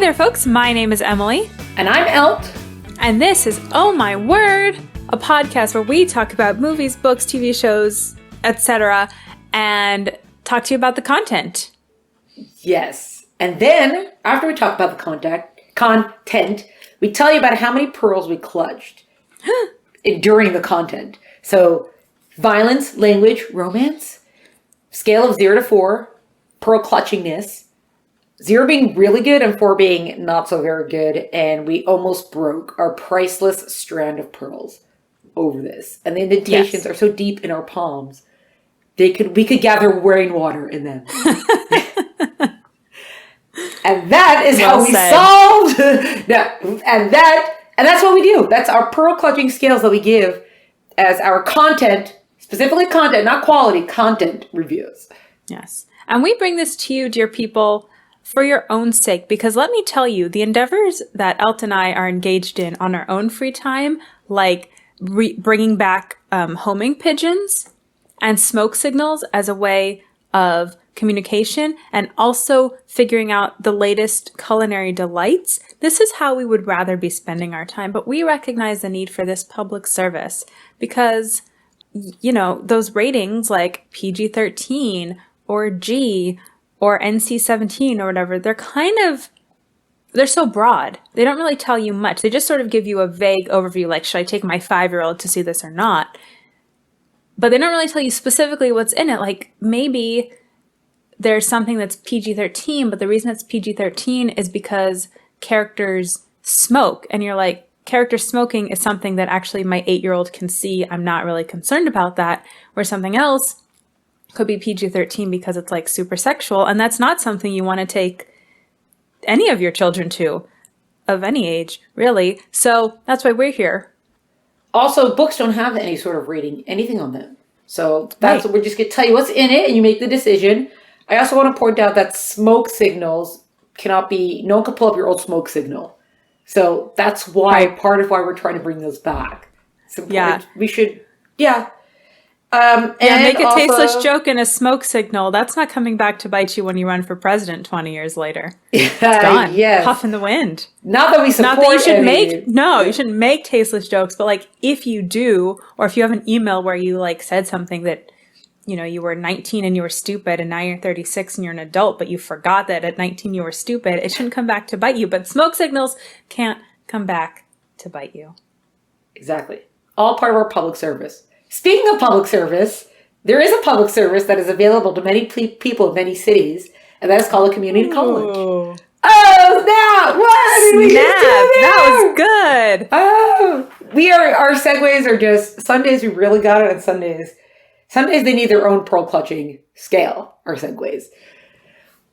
Hi there, folks. My name is Emily. And I'm Elt. And this is Oh My Word, a podcast where we talk about movies, books, TV shows, etc., and talk to you about the content. Yes. And then, after we talk about the content, we tell you about how many pearls we clutched during the content. So, violence, language, romance, scale of 0 to 4, pearl clutchingness, 0 being really good and 4 being not so very good. And we almost broke our priceless strand of pearls over this. And the indentations are so deep in our palms, we could gather rainwater in them. And that is how we solved. And that's what we do. That's our pearl clutching scales that we give as our content, specifically content, not quality, content reviews. Yes. And we bring this to you, dear people, for your own sake, because let me tell you, the endeavors that Elt and I are engaged in on our own free time, like bringing back homing pigeons and smoke signals as a way of communication, and also figuring out the latest culinary delights. This is how we would rather be spending our time, but we recognize the need for this public service because, you know, those ratings like PG-13 or G or NC-17 or whatever, they're so broad. They don't really tell you much. They just sort of give you a vague overview, like, should I take my 5-year-old to see this or not? But they don't really tell you specifically what's in it. Like, maybe there's something that's PG-13, but the reason it's PG-13 is because characters smoke. And you're like, character smoking is something that actually my 8-year-old can see. I'm not really concerned about that. Or something else could be PG-13 because it's like super sexual. And that's not something you want to take any of your children to, of any age, really. So that's why we're here. Also, books don't have any sort of rating, anything on them. So that's what we're just going to tell you what's in it and you make the decision. I also want to point out that smoke signals no one can pull up your old smoke signal. So that's why, part of why we're trying to bring those back. So we should, and make a tasteless joke in a smoke signal. That's not coming back to bite you when you run for president 20 years later. It's gone. Yes. Puff in the wind. Not that we support Not that you should you shouldn't make tasteless jokes, but like if you do, or if you have an email where you like said something that, you know, you were 19 and you were stupid and now you're 36 and you're an adult, but you forgot that at 19 you were stupid, it shouldn't come back to bite you. But smoke signals can't come back to bite you. Exactly. All part of our public service. Speaking of public service, there is a public service that is available to many people in many cities, and that is called a community college. Oh, snap! What did we just do there? That was good. Oh, our segues are just, Sundays we really got it, and Sundays they need their own pearl clutching scale, our segues.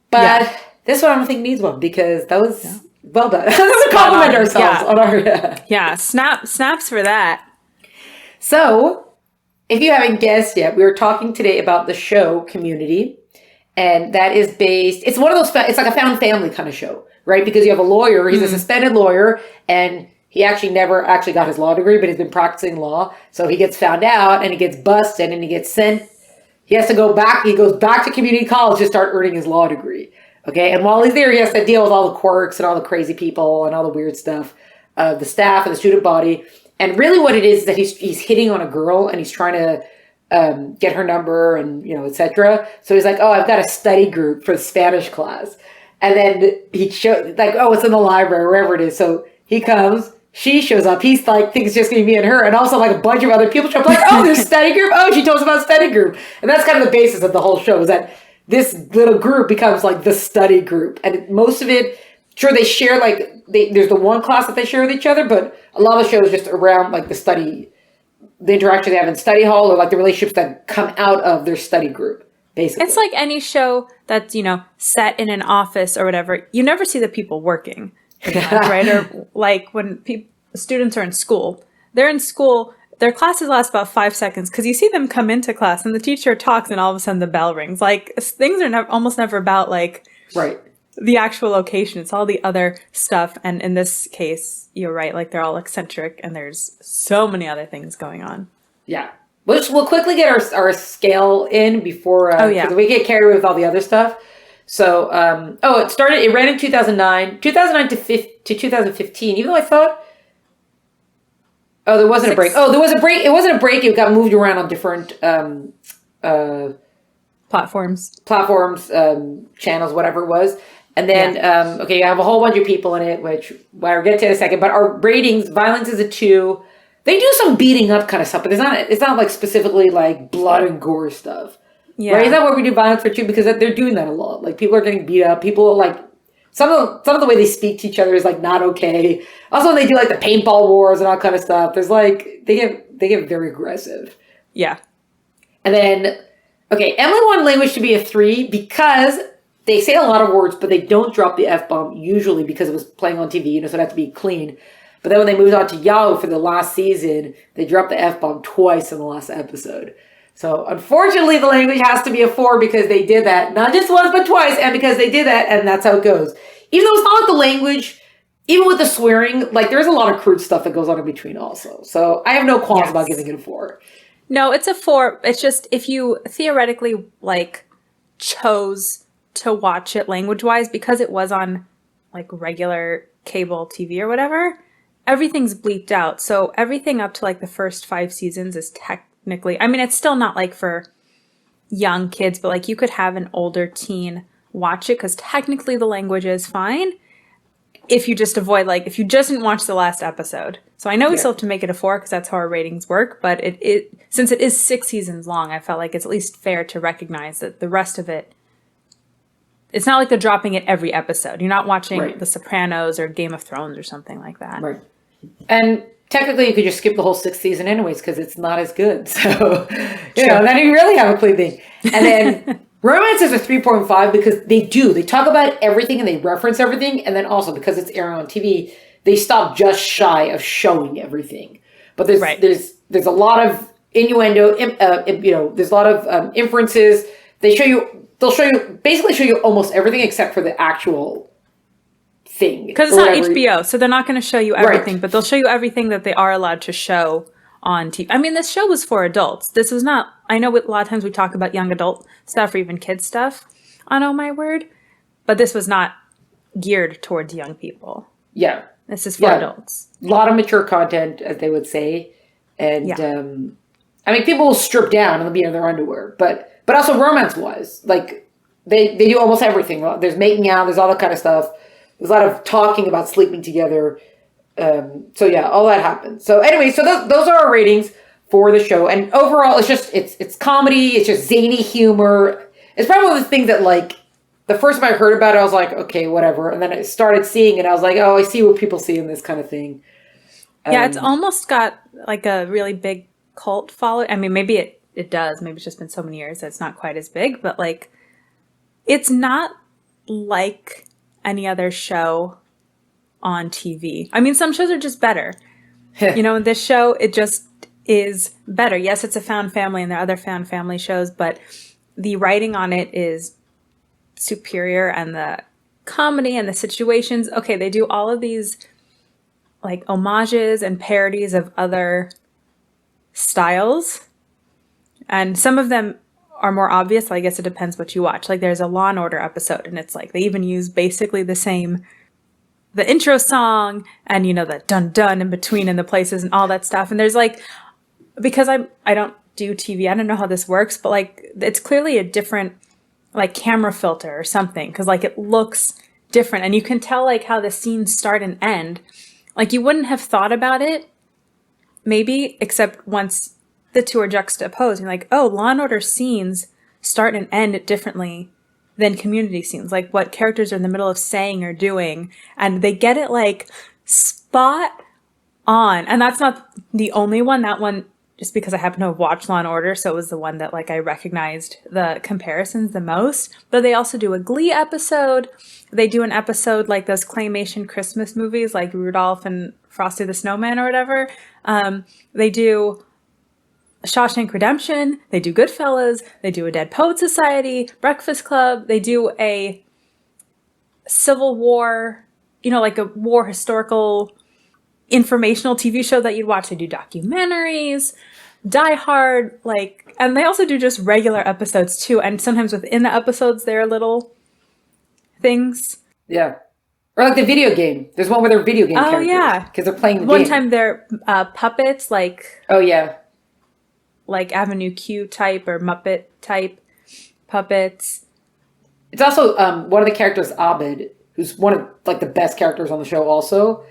But this one I don't think needs one, because that was well done. Let's compliment ourselves on our... snaps for that. So, if you haven't guessed yet, we were talking today about the show Community, and that is based, it's one of those, it's like a found family kind of show, right? Because you have a lawyer, he's a suspended lawyer, and he actually never actually got his law degree, but he's been practicing law, so he gets found out, and he gets busted, and he gets sent, he goes back to community college to start earning his law degree, okay? And while he's there, he has to deal with all the quirks and all the crazy people and all the weird stuff of the staff and the student body. And really what it is that he's hitting on a girl and he's trying to get her number and, you know, etc. So he's like, oh, I've got a study group for the Spanish class. And then he shows, like, oh, it's in the library, wherever it is. So he comes, she shows up. He's like, thinks it's just going to be me and her. And also like a bunch of other people show up like, oh, there's study group. Oh, she told us about study group. And that's kind of the basis of the whole show, is that this little group becomes like the study group. And most of it, sure, they share, like, there's the one class that they share with each other, but a lot of the show is just around, like, the interaction they have in study hall, or, like, the relationships that come out of their study group, basically. It's like any show that's, you know, set in an office or whatever. You never see the people working, right? Or, like, when students are in school. They're in school, their classes last about 5 seconds, because you see them come into class, and the teacher talks, and all of a sudden the bell rings. Like, things are almost never about, like... Right. The actual location. It's all the other stuff. And in this case, you're right. Like, they're all eccentric and there's so many other things going on. Yeah. We'll quickly get our scale in before we get carried away with all the other stuff. So, it ran in 2009, 2009 to 2015, even though I thought, oh, there wasn't a break. Oh, there was a break. It wasn't a break. It got moved around on different Platforms, channels, whatever it was. And then, you have a whole bunch of people in it, which I'll get to in a second. But our ratings, violence is a 2. They do some beating up kind of stuff, but it's not like specifically like blood and gore stuff. Yeah. Right? Is that why we do violence for 2? Because they're doing that a lot. Like, people are getting beat up. People are like, some of the way they speak to each other is like not okay. Also, they do like the paintball wars and all kind of stuff. There's like, they get very aggressive. Yeah. And then, Emily wanted language to be a 3 because they say a lot of words, but they don't drop the F-bomb usually because it was playing on TV, so it had to be clean. But then when they moved on to Yahoo for the last season, they dropped the F-bomb twice in the last episode. So unfortunately, the language has to be a 4 because they did that. Not just once, but twice, and because they did that, and that's how it goes. Even though it's not like the language, even with the swearing, like, there's a lot of crude stuff that goes on in between also. So I have no qualms about giving it a 4. No, it's a 4. It's just, if you theoretically, like, chose to watch it language-wise, because it was on, like, regular cable TV or whatever, everything's bleeped out. So everything up to, like, the first 5 seasons is technically, I mean, it's still not, like, for young kids, but, like, you could have an older teen watch it, because technically the language is fine if you just avoid, like, if you just didn't watch the last episode. So I know we still have to make it a 4 because that's how our ratings work, but it since it is 6 seasons long, I felt like it's at least fair to recognize that the rest of it, it's not like they're dropping it every episode. You're not watching The Sopranos or Game of Thrones or something like that. Right. And technically you could just skip the whole 6th season anyways because it's not as good. So, then you really have a clean thing. And then romance is a 3.5 because they talk about everything and they reference everything. And then also because it's airing on TV, they stop just shy of showing everything. But there's a lot of innuendo, there's a lot of inferences. They'll basically show you almost everything except for the actual thing. Because it's not HBO, so they're not going to show you everything, but they'll show you everything that they are allowed to show on TV. I mean, this show was for adults. This was not, I know a lot of times we talk about young adult stuff or even kids stuff on Oh My Word, but this was not geared towards young people. Yeah. This is for adults. A lot of mature content, as they would say. And, I mean, people will strip down and they'll be in their underwear, but also romance-wise, like, they do almost everything. There's making out, there's all that kind of stuff. There's a lot of talking about sleeping together. All that happens. So anyway, so those are our ratings for the show. And overall, it's comedy, it's just zany humor. It's probably one of the things that, like, the first time I heard about it, I was like, okay, whatever. And then I started seeing it, I was like, oh, I see what people see in this kind of thing. It's almost got, like, a really big cult following. I mean, maybe it does. Maybe it's just been so many years that it's not quite as big. But, like, it's not like any other show on TV. I mean, some shows are just better. This show, it just is better. Yes, it's a found family and there are other found family shows, but the writing on it is superior and the comedy and the situations. Okay, they do all of these, like, homages and parodies of other styles. And some of them are more obvious. I guess it depends what you watch. Like, there's a Law and Order episode, and it's like they even use basically the intro song and, the dun-dun in between and the places and all that stuff. And there's, like, because I don't do TV, I don't know how this works, but, like, it's clearly a different, like, camera filter or something, because, like, it looks different. And you can tell, like, how the scenes start and end. Like, you wouldn't have thought about it, maybe, except once the two are juxtaposed. You're like, oh, Law and Order scenes start and end differently than Community scenes. Like, what characters are in the middle of saying or doing. And they get it, like, spot on. And that's not the only one. That one, just because I happen to have watched Law and Order, so it was the one that, like, I recognized the comparisons the most. But they also do a Glee episode. They do an episode like those claymation Christmas movies, like Rudolph and Frosty the Snowman or whatever. They do Shawshank Redemption. They do Goodfellas. They do a Dead Poet Society, Breakfast Club. They do a Civil War, like a war historical informational TV show that you'd watch. They do documentaries, Die Hard, like, and they also do just regular episodes too. And sometimes within the episodes, they're a little things. Yeah. Or like the video game. There's one where they're video game Oh, characters. yeah. Because they're playing the One game. time they're puppets, Oh, yeah. like Avenue Q type or Muppet type puppets. It's also one of the characters, Abed, who's one of like the best characters on the show also.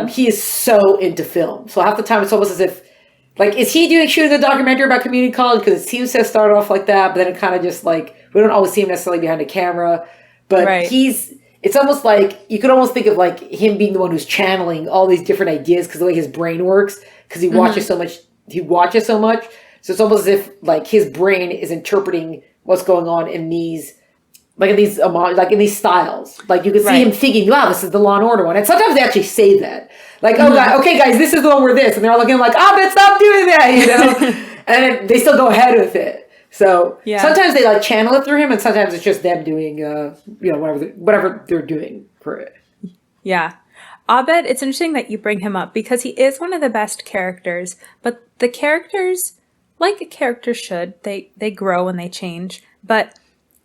He is so into film. So half the time it's almost as if, like, is he shooting a documentary about community college? Because it seems to start off like that, but then it kind of just like, we don't always see him necessarily behind a camera. But Right. it's almost like, you could almost think of like him being the one who's channeling all these different ideas because the way his brain works, because he watches so much. So it's almost as if like his brain is interpreting what's going on in these styles. Like you can see him thinking, wow, this is the Law and Order one. And sometimes they actually say that. Like, oh God, okay guys, this is the one where this. And they're all looking like, but stop doing that, you know? And they still go ahead with it. So sometimes they like channel it through him and sometimes it's just them doing, whatever they're doing for it. Yeah. Abed, it's interesting that you bring him up because he is one of the best characters, but the characters, like a character should, they grow and they change. But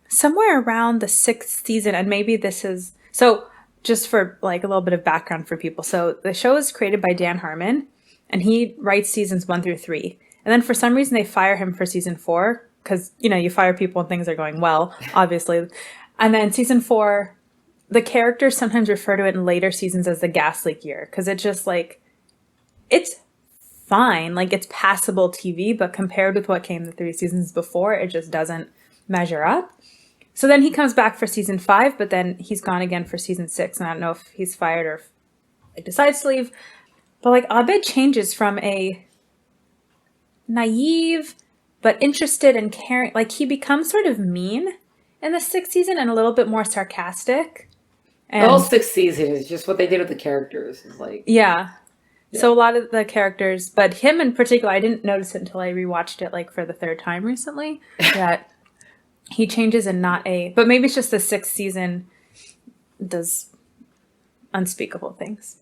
somewhere around the 6th season, and maybe this is, so just for like a little bit of background for people. So the show is created by Dan Harmon and he writes seasons 1 through 3. And then for some reason they fire him for season 4 because, you fire people when things are going well, obviously. And then season 4, the characters sometimes refer to it in later seasons as the gas leak year because it's just like, it's fine. Like it's passable TV, but compared with what came the 3 seasons before, it just doesn't measure up. So then he comes back for season 5, but then he's gone again for season 6. And I don't know if he's fired or if he decides to leave. But like Abed changes from a naive but interested and caring, like he becomes sort of mean in the 6th season and a little bit more sarcastic. And The whole 6th season is just what they did with the characters. It's like, yeah. So a lot of the characters, but him in particular, I didn't notice it until I rewatched it like for the 3rd time recently, that he changes in but maybe it's just the 6th season does unspeakable things.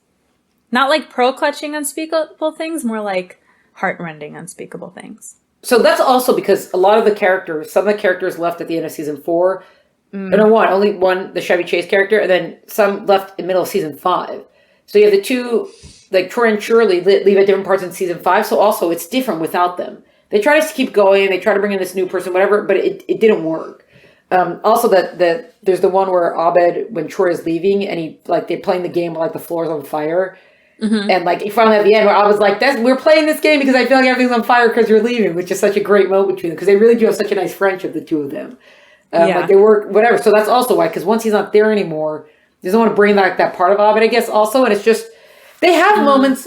Not like pearl-clutching unspeakable things, more like heart-rending unspeakable things. So that's also because a lot of the characters, some of the characters left at the end of season 4. Only one, the Chevy Chase character, and then some left in the middle of season 5. So you have the two, like Troy and Shirley, leave at different parts in season 5. So also it's different without them. They try to keep going. They try to bring in this new person, whatever, but it didn't work. Also, that there's the one where Abed, when Troy is leaving, and they're playing the game like the floor's on fire, and like you finally at the end where I was like, we're playing this game because I feel like everything's on fire because you're leaving, which is such a great moment between them because they really do have such a nice friendship, the two of them. Like they work, whatever. So that's also why, because once he's not there anymore, he doesn't want to bring back that part of Abed, I guess. Also, and it's just they have moments.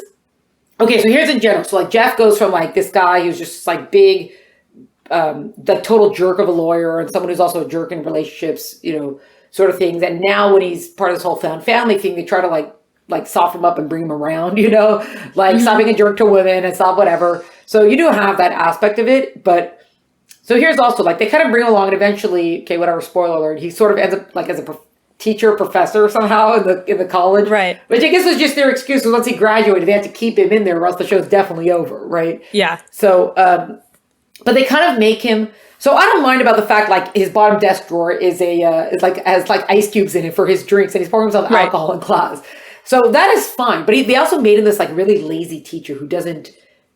Okay, so here's in general. So like Jeff goes from like this guy who's just like big, the total jerk of a lawyer and someone who's also a jerk in relationships, sort of things. And now when he's part of this whole found family thing, they try to like soften him up and bring him around, like stop being a jerk to women and stop whatever. So you do have that aspect of it. But so here's also like they kind of bring along and eventually, okay, whatever, spoiler alert, he sort of ends up like as a teacher, professor somehow in the college. Right. Which I guess was just their excuse. Once he graduated, they had to keep him in there or else the show's definitely over, right? Yeah. So, but they kind of make him. So I don't mind about the fact like his bottom desk drawer has like ice cubes in it for his drinks and he's pouring himself alcohol in class. So that is fine. But they also made him this like really lazy teacher who doesn't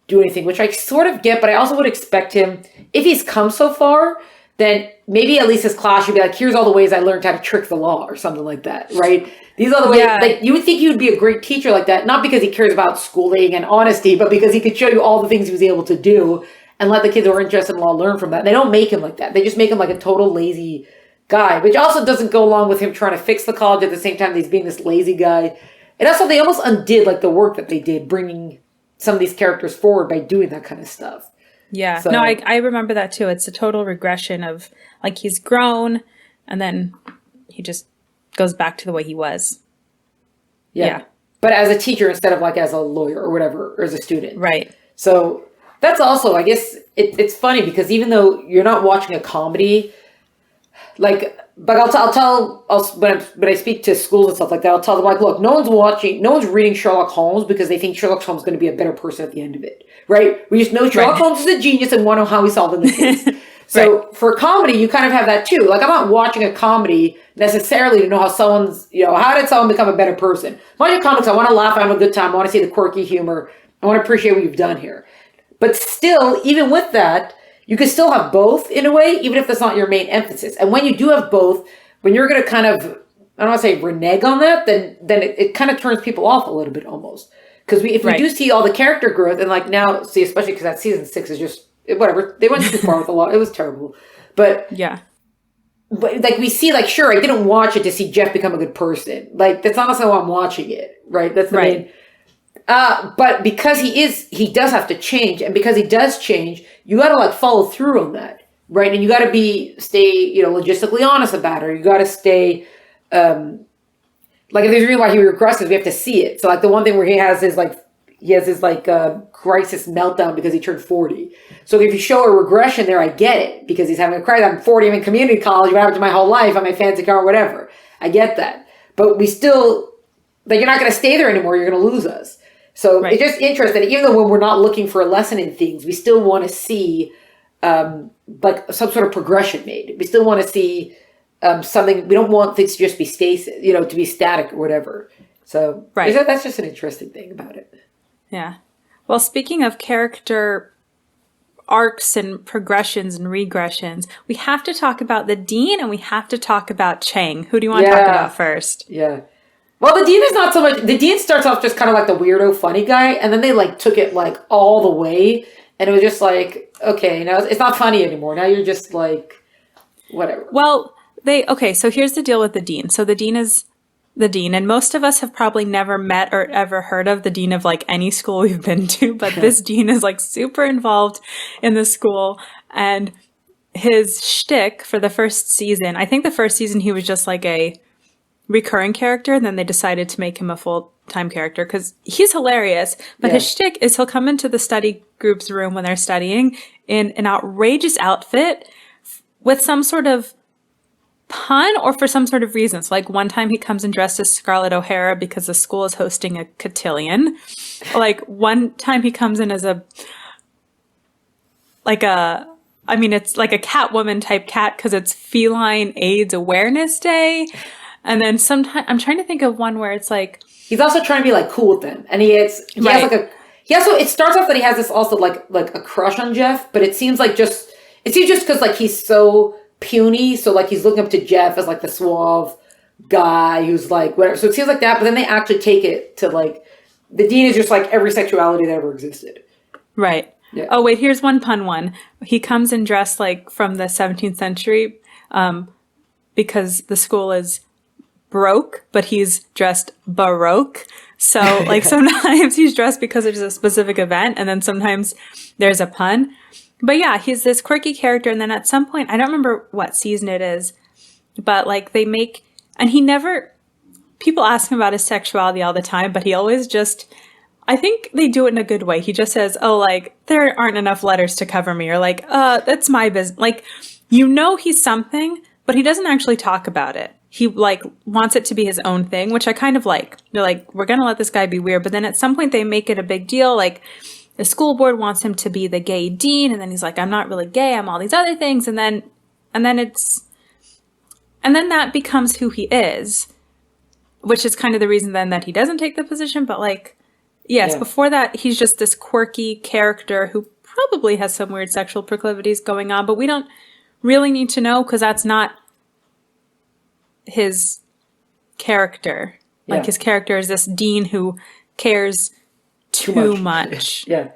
do anything, which I sort of get. But I also would expect him, if he's come so far, then maybe at least his class should be like, here's all the ways I learned how to trick the law or something like that, right? These are the ways, like you would think he would be a great teacher like that, not because he cares about schooling and honesty, but because he could show you all the things he was able to do and let the kids who are interested in law learn from that. They don't make him like that. They just make him like a total lazy guy, which also doesn't go along with him trying to fix the college at the same time that he's being this lazy guy. And also they almost undid like the work that they did bringing some of these characters forward by doing that kind of stuff. Yeah. So, no, I remember that too. It's a total regression of like he's grown and then he just goes back to the way he was. Yeah. But as a teacher instead of like as a lawyer or whatever, or as a student. Right. So that's also, I guess, it's funny because even though you're not watching a comedy, like, but I'll tell when I speak to schools and stuff like that, I'll tell them like, look, no one's reading Sherlock Holmes because they think Sherlock Holmes is going to be a better person at the end of it, right? We just know Sherlock Holmes is a genius and want to know how he solved the case. So for comedy, you kind of have that too. Like I'm not watching a comedy necessarily to know how someone's, how did someone become a better person? Watching comics, I want to laugh, I have a good time, I want to see the quirky humor, I want to appreciate what you've done here. But still, even with that, you can still have both in a way, even if that's not your main emphasis. And when you do have both, when you're going to kind of, I don't want to say renege on that, then it kind of turns people off a little bit almost. Because if we do see all the character growth, and like now, see, especially because that season 6 is just, whatever, they went too far with a lot. It was terrible. But like we see, like, sure, I didn't watch it to see Jeff become a good person. Like, that's not how I'm watching it, right? That's the main. But because he does have to change, and because he does change, you got to like follow through on that, right? And you got to stay, logistically honest about it. Or you got to stay, like if there's a reason why he regresses, we have to see it. So like the one thing where he has his crisis meltdown because he turned 40. So if you show a regression there, I get it because he's having a crisis. I'm 40. I'm in community college. What happened to my whole life? I'm in fancy car, whatever. I get that, but we still like you're not going to stay there anymore. You're going to lose us. So it's just interesting. Even though when we're not looking for a lesson in things, we still want to see like some sort of progression made. We still want to see something. We don't want things to just be stasis, to be static or whatever. So that's just an interesting thing about it. Yeah. Well, speaking of character arcs and progressions and regressions, we have to talk about the Dean and we have to talk about Chang. Who do you want to talk about first? Yeah. Well, the Dean is not so much. The Dean starts off just kind of like the weirdo, funny guy, and then they like took it like all the way, and it was just like, okay, now it's not funny anymore. Now you're just like, whatever. Well, so here's the deal with the Dean. So the Dean is the Dean, and most of us have probably never met or ever heard of the Dean of like any school we've been to, but this Dean is like super involved in the school, and his shtick for the first season, I think the first season he was just like a recurring character, and then they decided to make him a full-time character because he's hilarious, but his shtick is he'll come into the study group's room when they're studying in an outrageous outfit with some sort of pun or for some sort of reason. So like one time he comes in dressed as Scarlett O'Hara because the school is hosting a cotillion. Like one time he comes in as it's like a Catwoman type cat because it's Feline AIDS Awareness Day. And then sometimes I'm trying to think of one where it's like he's also trying to be like cool with them, and he has like it starts off that he has this also like a crush on Jeff, but it seems just because like he's so puny, so like he's looking up to Jeff as like the suave guy who's like whatever. So it seems like that, but then they actually take it to like the Dean is just like every sexuality that ever existed. Right. Yeah. Oh wait, here's one pun one. He comes in dressed like from the 17th century, because the school is broke, but he's dressed baroque. So like sometimes he's dressed because there's a specific event, and then sometimes there's a pun. But yeah, he's this quirky character, and then at some point, I don't remember what season it is, but like people ask him about his sexuality all the time, but he always I think they do it in a good way. He just says, oh, like, there aren't enough letters to cover me, or like, that's my business. Like, he's something, but he doesn't actually talk about it. He like wants it to be his own thing, which I kind of like. They're like, we're going to let this guy be weird. But then at some point they make it a big deal. Like the school board wants him to be the gay dean. And then he's like, I'm not really gay. I'm all these other things. And then that becomes who he is, which is kind of the reason then that he doesn't take the position. But like, yes, before that, he's just this quirky character who probably has some weird sexual proclivities going on, but we don't really need to know because that's not his character. Like his character is this dean who cares too much. Yeah.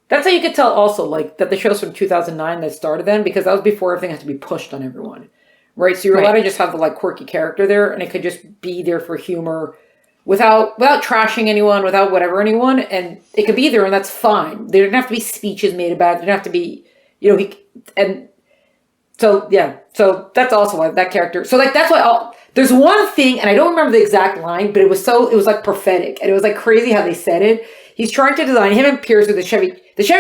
That's how you could tell also like that the show's from 2009 that started then, because that was before everything had to be pushed on everyone. Right? So you're allowed to just have the like quirky character there, and it could just be there for humor without trashing anyone, without whatever anyone, and it could be there, and that's fine. There didn't have to be speeches made about it. There didn't have to be, so that's also why that character. So like that's why there's one thing, and I don't remember the exact line, but it was like prophetic, and it was like crazy how they said it. He's trying to design him and Pierce with the Chevy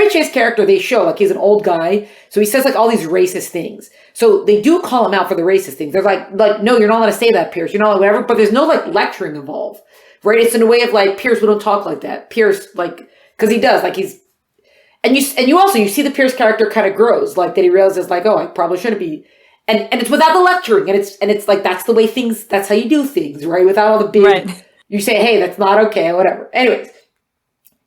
Chase character. They show like he's an old guy, so he says like all these racist things. So they do call him out for the racist things. They're like no, you're not allowed to say that, Pierce. You're not allowed whatever. But there's no like lecturing involved, right? It's in a way of like Pierce, we don't talk like that. Pierce like because he does like he's. you see the Pierce character kind of grows, like that he realizes like, oh, I probably shouldn't be, and it's without the lecturing, and it's like that's the way things, that's how you do things, right? Without all the big, Right. you say, hey, that's not okay, whatever. Anyways,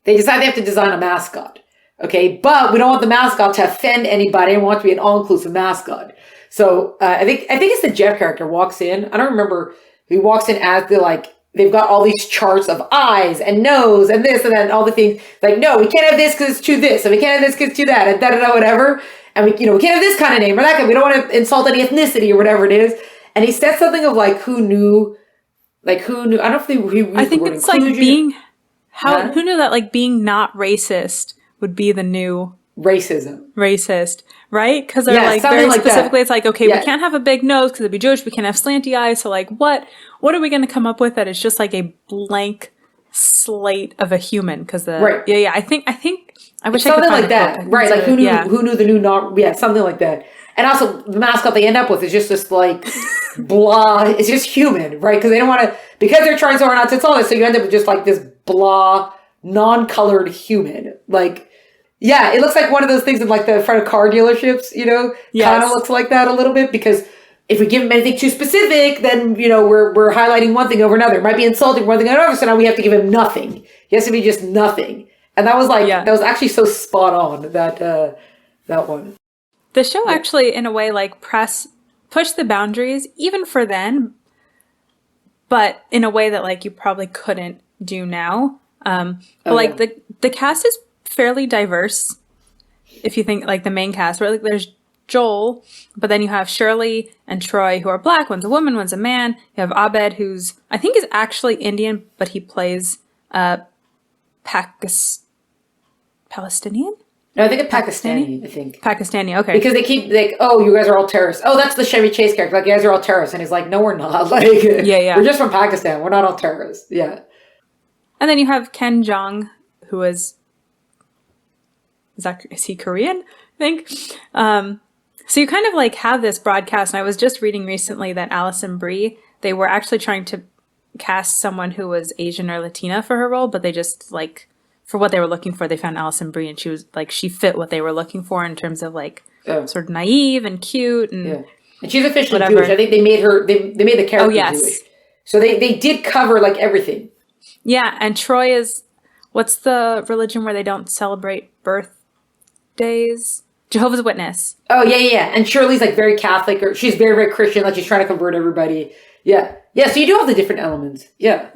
they decide they have to design a mascot, okay, but we don't want the mascot to offend anybody. We want it to be an all-inclusive mascot. So I think it's the Jeff character walks in. I don't remember. He walks in as the like. They've got all these charts of eyes and nose and this and that and all the things. Like, no, we can't have this because it's too this, and we can't have this because it's too that, and da-da-da, whatever. And we can't have this kind of name or that kind. We don't want to insult any ethnicity or whatever it is. And he said something of like, who knew? I don't know if I think it's like being, who knew that like being not racist would be the new racism. Racist, right? Because they're like, very like specifically, that. It's like, okay, we can't have a big nose because it'd be Jewish. We can't have slanty eyes. So like, what are we going to come up with that is just like a blank slate of a human? Because right. Yeah. I think I wish it's I could something find like that, right? Like who knew the new something like that. And also the mascot they end up with is just this like blah. It's just human, right? Because they don't want to, because they're trying so hard not to insult it. So you end up with just like this blah, non-colored human, like. Yeah, it looks like one of those things in like the front of car dealerships, kind of looks like that a little bit, because if we give him anything too specific, then, we're highlighting one thing over another. It might be insulting one thing over another, so now we have to give him nothing. He has to be just nothing. And that was like, that was actually so spot on, that one. The show actually, in a way, like push the boundaries, even for then, but in a way that like you probably couldn't do now. The cast is fairly diverse, if you think like the main cast, where like there's Joel, but then you have Shirley and Troy, who are black. One's a woman, one's a man. You have Abed, who's I think is actually Indian, but he plays Palestinian. No, I think it's Pakistani. I think Pakistani. Okay, because they keep like, oh, you guys are all terrorists. Oh, that's the Chevy Chase character. Like, you guys are all terrorists, and he's like, no, we're not. Like, we're just from Pakistan. We're not all terrorists. Yeah. And then you have Ken Jeong, who is he Korean? I think. So you kind of like have this broadcast, and I was just reading recently that Alison Brie, they were actually trying to cast someone who was Asian or Latina for her role, but they just like, for what they were looking for, they found Alison Brie, and she was like, she fit what they were looking for in terms of like sort of naive and cute and and she's officially Jewish. I think they made her, they made the character Jewish. So they did cover like everything. Yeah, and Troy is, what's the religion where they don't celebrate birthdays? Jehovah's Witness. Oh, yeah. And Shirley's like very Catholic, or she's very, very Christian, like she's trying to convert everybody. Yeah, so you do have the different elements. Yeah.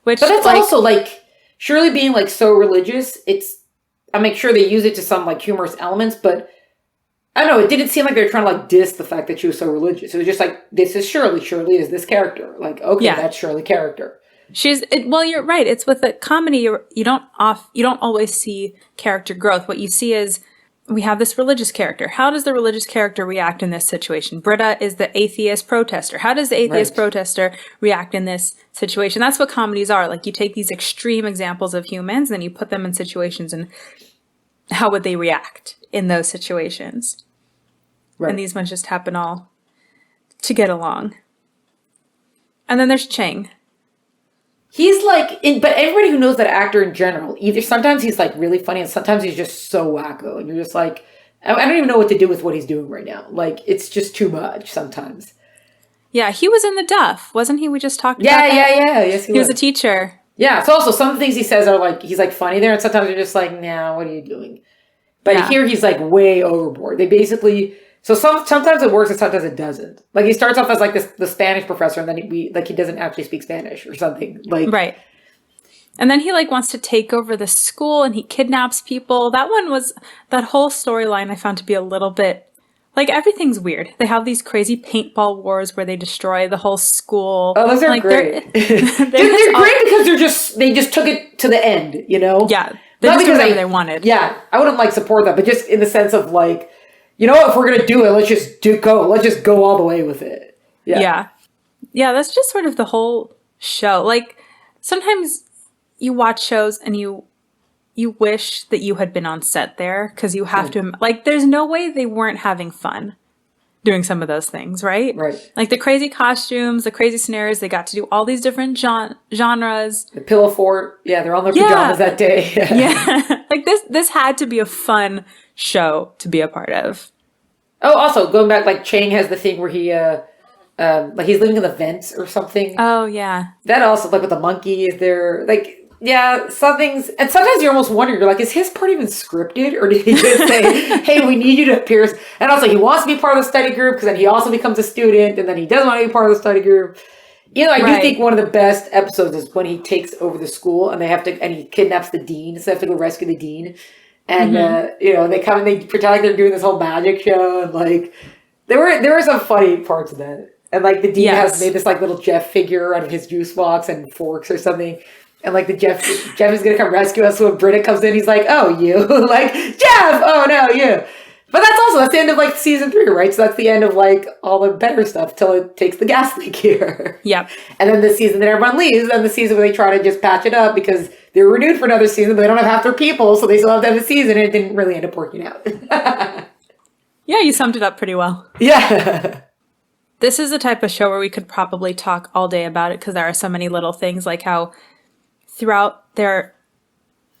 But that's like, also like, Shirley being like so religious, I make sure they use it to some like humorous elements, but I don't know, it didn't seem like they were trying to like diss the fact that she was so religious. It was just like, this is Shirley. Shirley is this character. Like, okay, that's Shirley character. Well, you're right. It's with a comedy, you don't always see character growth. What you see is, we have this religious character. How does the religious character react in this situation? Britta is the atheist protester. How does the atheist protester react in this situation? That's what comedies are. Like, you take these extreme examples of humans, and then you put them in situations, and how would they react in those situations? Right. And these ones just happen all to get along. And then there's Chang. He's like, but everybody who knows that actor in general, either sometimes he's like really funny, and sometimes he's just so wacko, and you're just like, I don't even know what to do with what he's doing right now. Like, it's just too much sometimes. Yeah, he was in The Duff, wasn't he? We just talked about that. Yeah. Yes, he was a teacher. Yeah, it's also some things he says are like, he's like funny there, and sometimes you're just like, nah, what are you doing? But here he's like way overboard. They basically, so sometimes it works and sometimes it doesn't. Like, he starts off as like the Spanish professor, and then he doesn't actually speak Spanish or something. Like, right. And then he like wants to take over the school, and he kidnaps people. That whole storyline I found to be a little bit, like, everything's weird. They have these crazy paintball wars where they destroy the whole school. Oh, those are like, great. They're great because they just took it to the end, Yeah. They just did whatever they wanted. Yeah. I wouldn't like support that, but just in the sense of like, if we're going to do it, let's just go all the way with it. Yeah. Yeah, that's just sort of the whole show. Like, sometimes you watch shows and you wish that you had been on set there, because you have to, like, there's no way they weren't having fun doing some of those things, right? Right. Like the crazy costumes, the crazy scenarios, they got to do all these different genres. The pillow fort, they're on their pajamas that day. Yeah. Like this had to be a fun show to be a part of. Oh, also going back, like Chang has the thing where he like he's living in the vents or something. Oh yeah. That also, like with the monkey, is there like, yeah, some things, and sometimes you're almost wondering, you're like, is his part even scripted, or did he just say, hey, we need you to appear? And also, he wants to be part of the study group because then he also becomes a student, and then he doesn't want to be part of the study group. You know, I do think one of the best episodes is when he takes over the school and and he kidnaps the dean, so they have to go rescue the dean. And, you know, they come and they pretend like they're doing this whole magic show, and like, there were some funny parts of that. And like the dean has made this like little Jeff figure out of his juice box and forks or something. And like the Jeff is gonna come rescue us. So when Britta comes in, he's like, "Oh, you!" Like, Jeff. Oh no, you. But that's the end of like season 3, right? So that's the end of like all the better stuff till it takes the gas leak here. Yep. And then the season that everyone leaves, and the season where they try to just patch it up because they're renewed for another season, but they don't have half their people, so they still have to have a season, and it didn't really end up working out. Yeah, you summed it up pretty well. Yeah. This is the type of show where we could probably talk all day about it because there are so many little things, like how throughout their,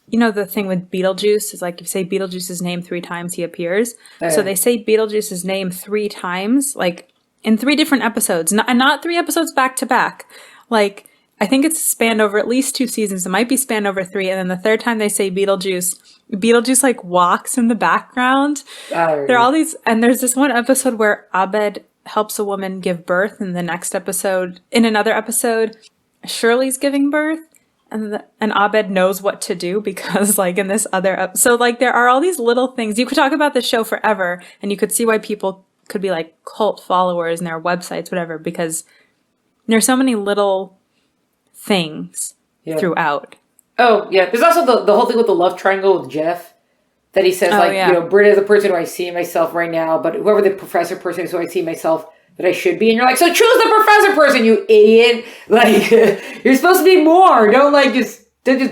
you know, the thing with Beetlejuice is like, if you say Beetlejuice's name 3 times, he appears. So they say Beetlejuice's name 3 times, like in 3 different episodes, and not 3 episodes back to back. Like, I think it's spanned over at least 2 seasons. It might be spanned over 3. And then the third time they say Beetlejuice like walks in the background. There are all these, and there's this one episode where Abed helps a woman give birth. In another episode, Shirley's giving birth. And Abed knows what to do because, like, in this other so like, there are all these little things. You could talk about this show forever, and you could see why people could be, like, cult followers and their websites, whatever, because there's so many little things throughout. Oh, yeah. There's also the whole thing with the love triangle with Jeff that he says, you know, Britta is the person who I see myself right now, but whoever the professor person is who I see myself that I should be. And you're like, so choose the professor person, you idiot. Like, you're supposed to be more. Don't just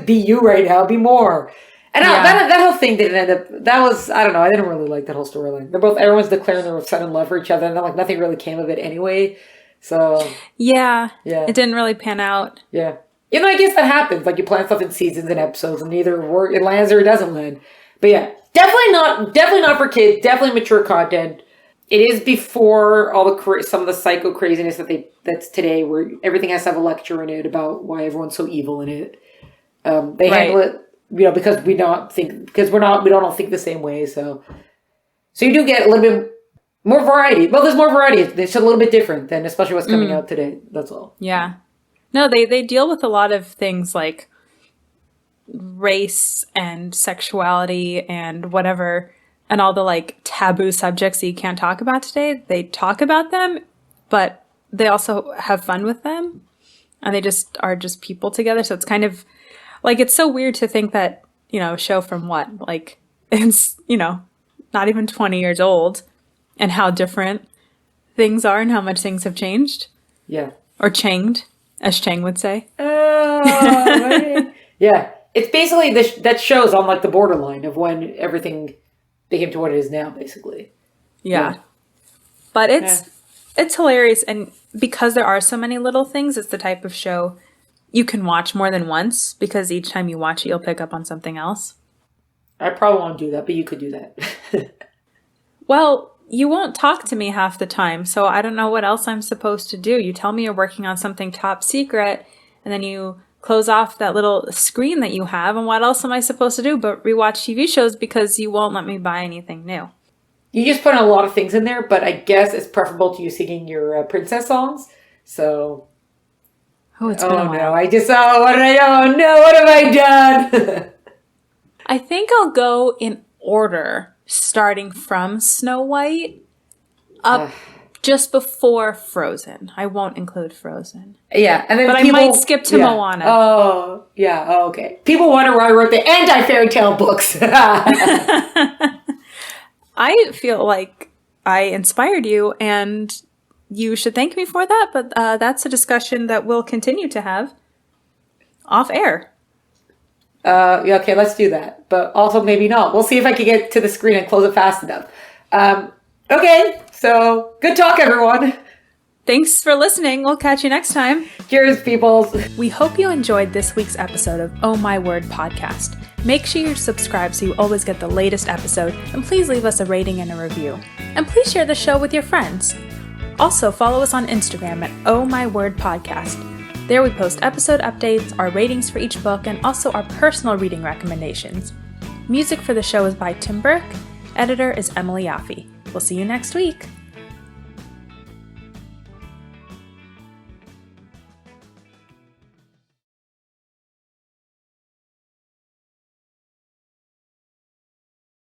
be you right now. Be more. And that whole thing didn't end up, that was, I don't know. I didn't really like that whole storyline. Everyone's declaring they're set in love for each other, and then like nothing really came of it anyway. So. Yeah. It didn't really pan out. Yeah. You know, I guess that happens. Like, you plan stuff in seasons and episodes, and either it lands or it doesn't land. But yeah, definitely not for kids. Definitely mature content. It is before all some of the psycho craziness that's today, where everything has to have a lecture in it about why everyone's so evil in it. They handle it, you know, because we don't all think the same way. So you do get a little bit more variety. Well, there's more variety. It's just a little bit different than especially what's coming out today. That's all. Yeah. No, they deal with a lot of things like race and sexuality and whatever, and all the like taboo subjects that you can't talk about today. They talk about them, but they also have fun with them, and they just are just people together. So it's kind of like, it's so weird to think that, you know, a show from what, like, it's, you know, not even 20 years old, and how different things are and how much things have changed. Yeah. Or changed, as Chang would say. Yeah. It's basically that show's on like the borderline of when everything became to what it is now, basically. Yeah. But it's hilarious, and because there are so many little things, it's the type of show you can watch more than once, because each time you watch it, you'll pick up on something else. I probably won't do that, but you could do that. Well, you won't talk to me half the time, so I don't know what else I'm supposed to do. You tell me you're working on something top secret, and then you close off that little screen that you have, and what else am I supposed to do but rewatch TV shows because you won't let me buy anything new? You just put a lot of things in there, but I guess it's preferable to you singing your princess songs. So. Oh, it's been a while. No! What did I? Oh no! What have I done? I think I'll go in order, starting from Snow White up just before Frozen. I won't include Frozen. Yeah, and then I might skip to Moana. Oh, yeah. Oh, okay. People wonder why I wrote the anti-fairy tale books. I feel like I inspired you, and you should thank me for that, but that's a discussion that we'll continue to have off air. Yeah, okay, let's do that. But also maybe not. We'll see if I can get to the screen and close it fast enough. Okay, so good talk, everyone. Thanks for listening. We'll catch you next time. Cheers, peoples. We hope you enjoyed this week's episode of Oh My Word podcast. Make sure you're subscribed so you always get the latest episode, and please leave us a rating and a review. And please share the show with your friends. Also, follow us on Instagram at Oh My Word podcast. There we post episode updates, our ratings for each book, and also our personal reading recommendations. Music for the show is by Tim Burke. Editor is Emily Yaffe. We'll see you next week.